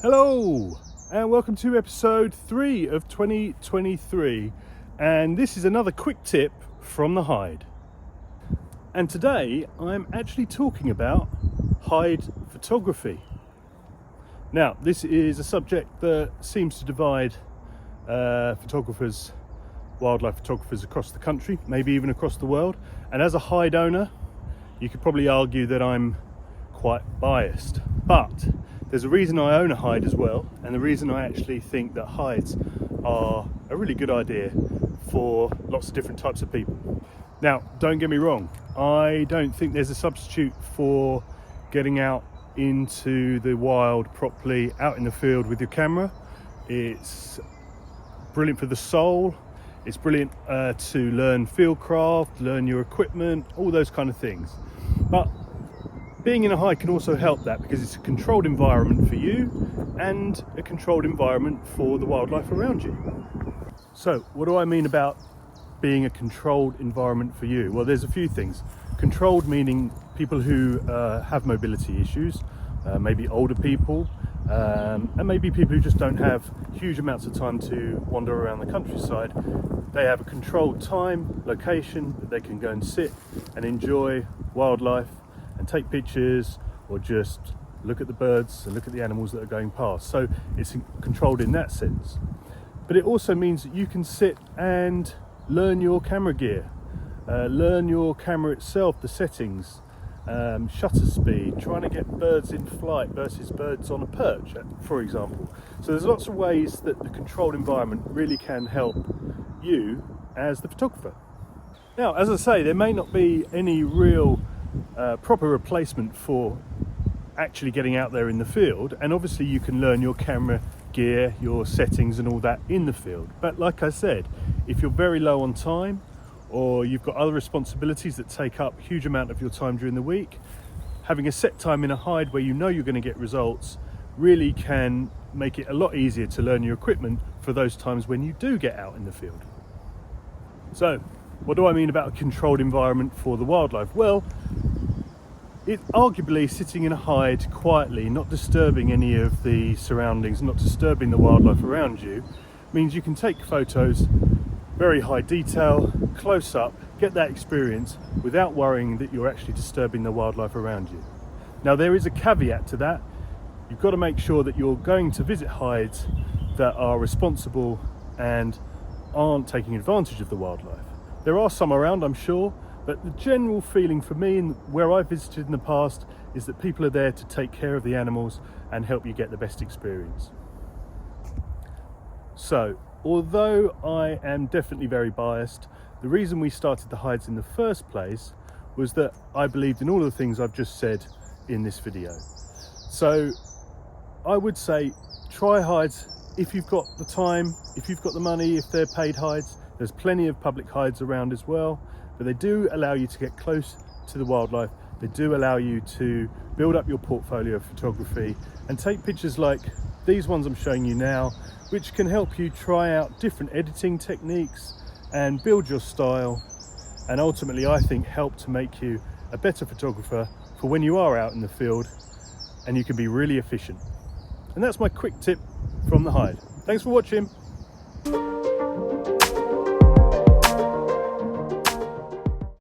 Hello and welcome to episode 3 of 2023, and this is another quick tip from the hide. And today I'm actually talking about hide photography. Now this is a subject that seems to divide wildlife photographers across the country, maybe even across the world, and as a hide owner you could probably argue that I'm quite biased, but there's a reason I own a hide as well, and the reason I actually think that hides are a really good idea for lots of different types of people. Now, don't get me wrong, I don't think there's a substitute for getting out into the wild properly, out in the field with your camera. It's brilliant for the soul, it's brilliant to learn fieldcraft, learn your equipment, all those kind of things. But being in a hide can also help that, because it's a controlled environment for you and a controlled environment for the wildlife around you. So what do I mean about being a controlled environment for you? Well, there's a few things. Controlled meaning people who have mobility issues, maybe older people, and maybe people who just don't have huge amounts of time to wander around the countryside. They have a controlled time, location that they can go and sit and enjoy wildlife and take pictures, or just look at the birds and look at the animals that are going past. So it's controlled in that sense. But it also means that you can sit and learn your camera gear, learn your camera itself, the settings, shutter speed, trying to get birds in flight versus birds on a perch, for example. So there's lots of ways that the controlled environment really can help you as the photographer. Now, as I say, there may not be any real proper replacement for actually getting out there in the field, and obviously you can learn your camera gear, your settings and all that in the field. But like I said, if you're very low on time, or you've got other responsibilities that take up a huge amount of your time during the week, having a set time in a hide where you know you're going to get results really can make it a lot easier to learn your equipment for those times when you do get out in the field. So what do I mean about a controlled environment for the wildlife? Well, it arguably sitting in a hide quietly, not disturbing any of the surroundings, not disturbing the wildlife around you, means you can take photos, very high detail, close up, get that experience without worrying that you're actually disturbing the wildlife around you. Now there is a caveat to that. You've got to make sure that you're going to visit hides that are responsible and aren't taking advantage of the wildlife. There are some around, I'm sure, but the general feeling for me and where I've visited in the past is that people are there to take care of the animals and help you get the best experience. So, although I am definitely very biased, the reason we started the hides in the first place was that I believed in all of the things I've just said in this video. So I would say try hides if you've got the time, if you've got the money, if they're paid hides. There's plenty of public hides around as well, but they do allow you to get close to the wildlife. They do allow you to build up your portfolio of photography and take pictures like these ones I'm showing you now, which can help you try out different editing techniques and build your style, and ultimately I think help to make you a better photographer for when you are out in the field and you can be really efficient. And that's my quick tip from the hide. Thanks for watching.